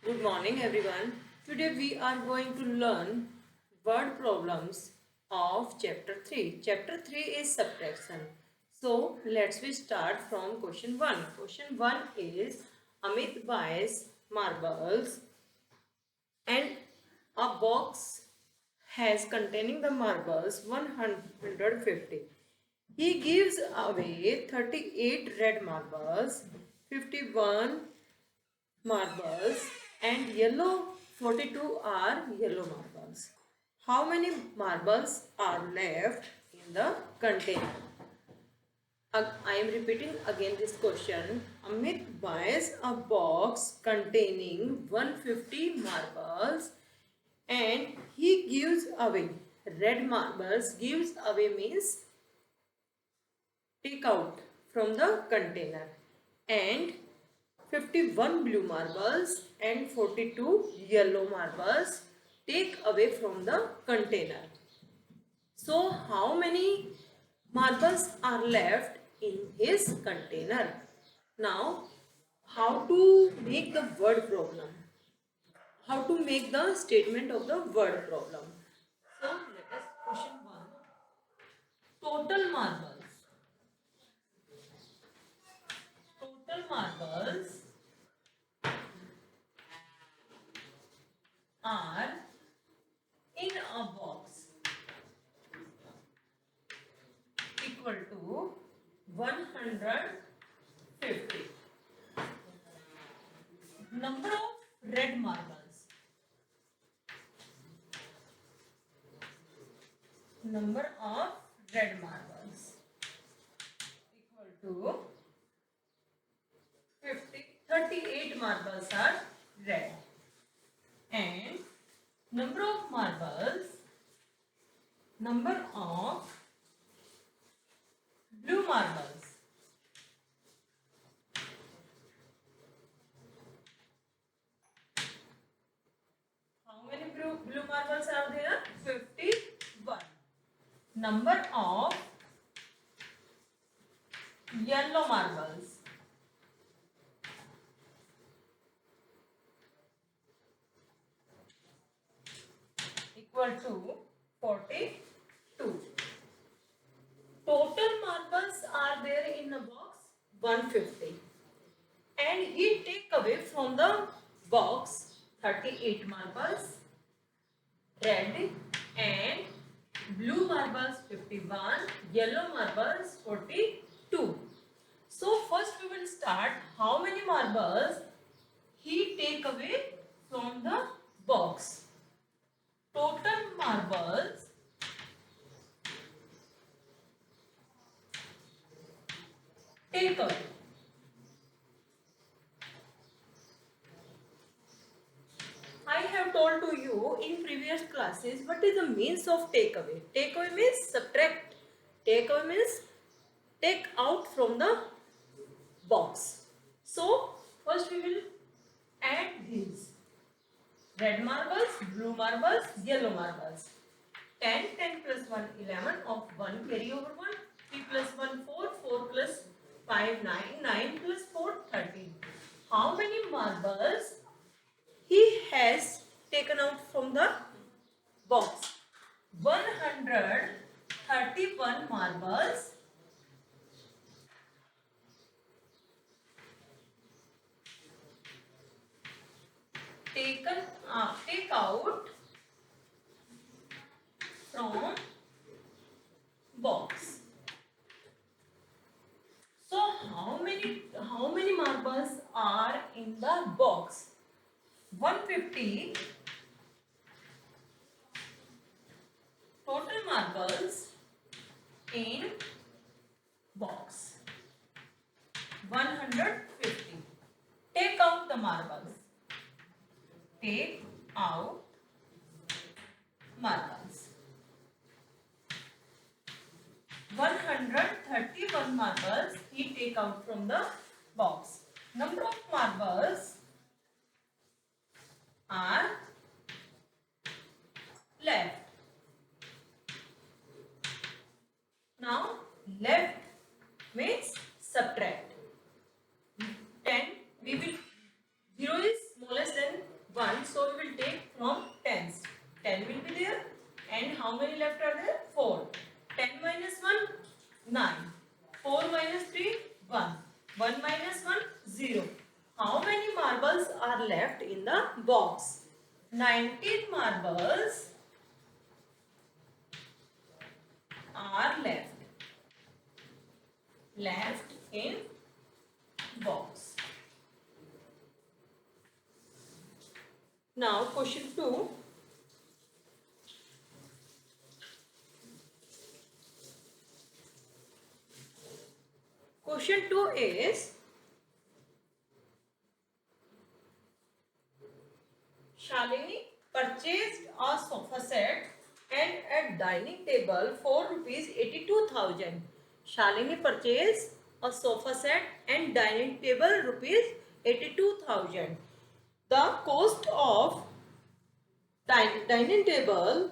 Good morning, everyone. Today we are going to learn word problems of chapter 3. Chapter 3 is subtraction. So let's we start from question 1. Question 1 is Amit buys marbles and a box has containing the marbles 150. He gives away 38 red marbles, 51 marbles and yellow 42 are yellow marbles. How many marbles are left in the container? I am repeating again this question. Amit buys a box containing 150 marbles and he gives away. Red marbles gives away means take out from the container and 51 blue marbles and 42 yellow marbles take away from the container. So how many marbles are left in his container? Now how to make the word problem? How to make the statement of the word problem? So let us question 1. Total marbles. Total marbles are in a box equal to 150. Number of red marbles. Number of red marbles equal to 50. 38 marbles are red. And number of marbles, number of blue marbles. How many blue marbles are there? 51. Number of yellow marbles. Equal to 42. Total marbles are there in a box 150. And he take away from the box 38 marbles, red and blue marbles 51, yellow marbles 42. So first we will start how many marbles he take away from the box. Total marbles take away. I have told to you in previous classes what is the means of takeaway. Takeaway means subtract. Takeaway means take out from the box. So first we will add these red marbles, blue marbles, yellow marbles. 10, 10 plus 1, 11 of 1 carry over 1. 3 plus 1, 4, 4 plus 5, 9, 9 plus 4, 13. How many marbles he has taken out from the box? 131 marbles take out from box. So how many marbles are in the box? 150 total marbles in box. 150. Take out the marbles. Take out marbles. 131 marbles he take out from the box. Number of marbles are left. Now left means subtract. 10 we will 0 is smallest than How many left are there? 4. 10 minus 1, 9. 4 minus 3, 1. 1 minus 1, 0. How many marbles are left in the box? 19 marbles are left in box. Now question 2. Question 2 is Shalini purchased a sofa set and a dining table for rupees 82,000. Shalini purchased a sofa set and dining table rupees 82,000. The cost of dining table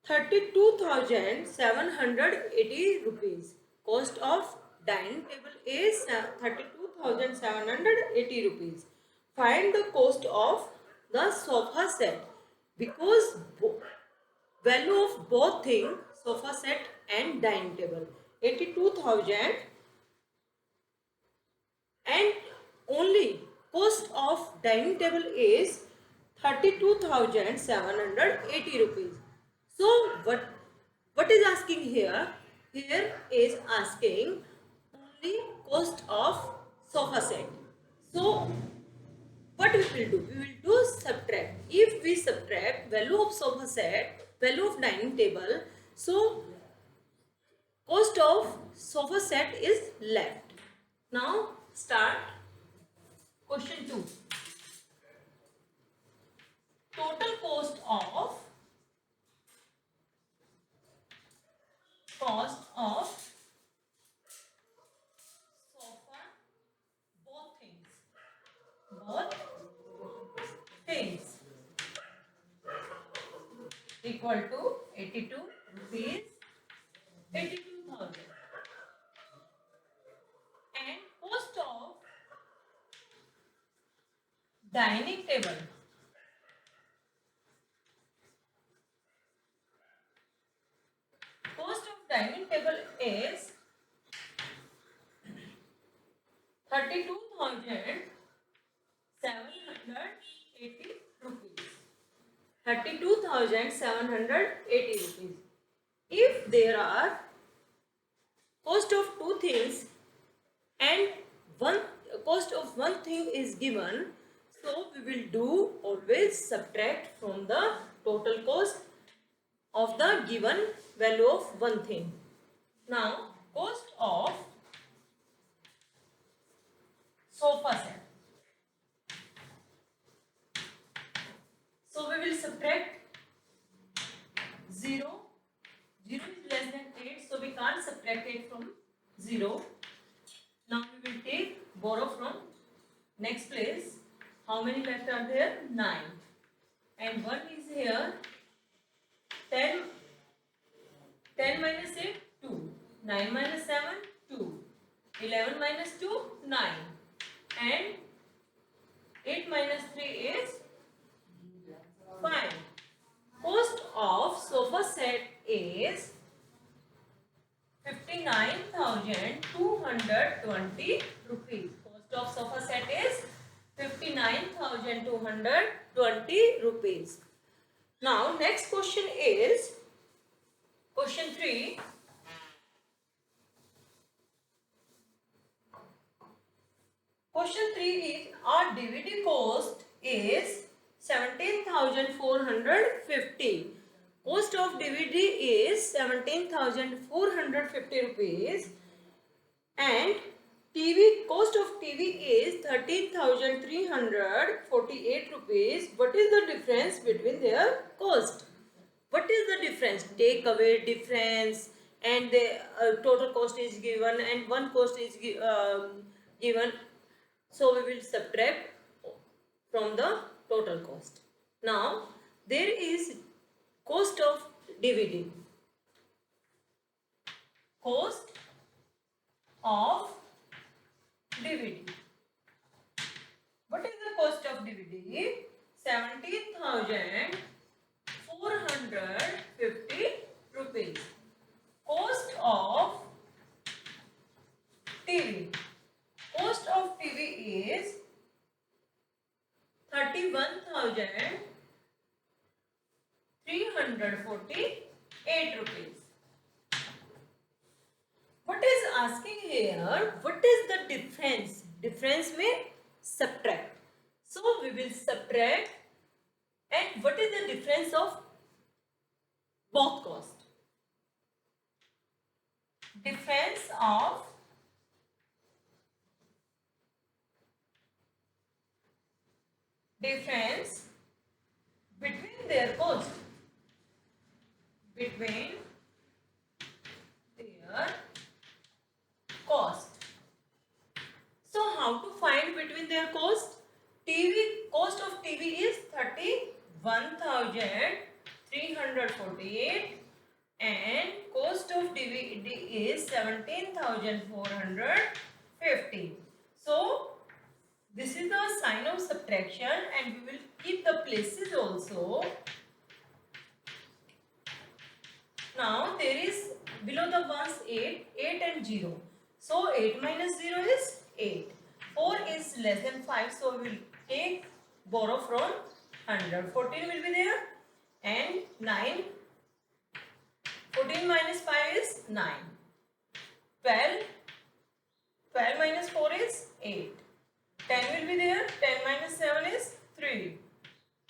32,780 rupees. Cost of dining table is 32,780 rupees. Find the cost of the sofa set because value of both things, sofa set and dining table, 82,000 and only cost of dining table is 32,780 rupees. So what is asking here? Here is asking only cost of sofa set. So what we will do? We will do subtract. If we subtract value of sofa set, value of dining table, so cost of sofa set is left. Now start question 2. Total cost of sofa, both things equal to 82 rupees, 82,000, and cost of dining table, is 32,780 rupees. 32,780 rupees. If there are cost of two things and one cost of one thing is given, so we will do always subtract from the total cost of the given value of one thing. Now cost of sofa set. So we will subtract 0. 0 is less than 8, so we can't subtract 8 from 0. Now we will take borrow from next place. How many left are there? 9. And 1 is here. 10 minus 8, 2. 9 minus 7, 2. 11 minus 2, 9. And 8 minus 3 is 5. Cost of sofa set is 59,220 rupees. Cost of sofa set is 59,220 rupees. Now next question is question 3. Question 3 is our DVD cost is 17,450. Cost of DVD is 17,450 rupees and cost of TV is 13,348 rupees. What is the difference between their cost? What is the difference? Take away difference and the total cost is given and one cost is given. So we will subtract from the total cost. Now there is cost of DVD. Cost of DVD. What is the cost of DVD? 17,450 31,348 rupees. What is asking here? What is the difference? Difference means subtract. So we will subtract. And what is the difference of both cost? Difference of between their cost. Between their cost. So how to find between their cost? Cost of TV is 31,348 and cost of DVD is 17,450. So this is the sign of subtraction and we will keep the places also. Now there is below the ones 8 and 0. So 8 minus 0 is 8. 4 is less than 5, so we will borrow from 100. 14 will be there and 9. 14 minus 5 is 9. 12 minus 4 is 8. 10 will be there. 10 minus 7 is 3.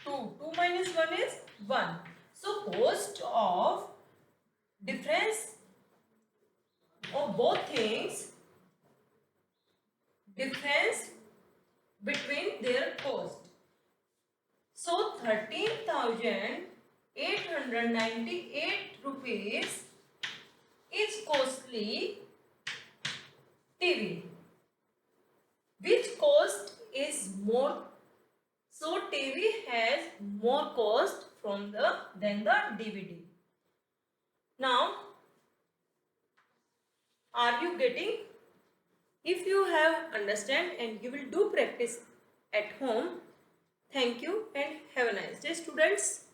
2 minus 1 is 1. So cost of difference of both things, difference between their cost. So 13,898 rupees is costly TV. Which cost is more? So TV has more cost than the DVD. Now, are you getting? If you have understand and you will do practice at home, thank you and have a nice day, students.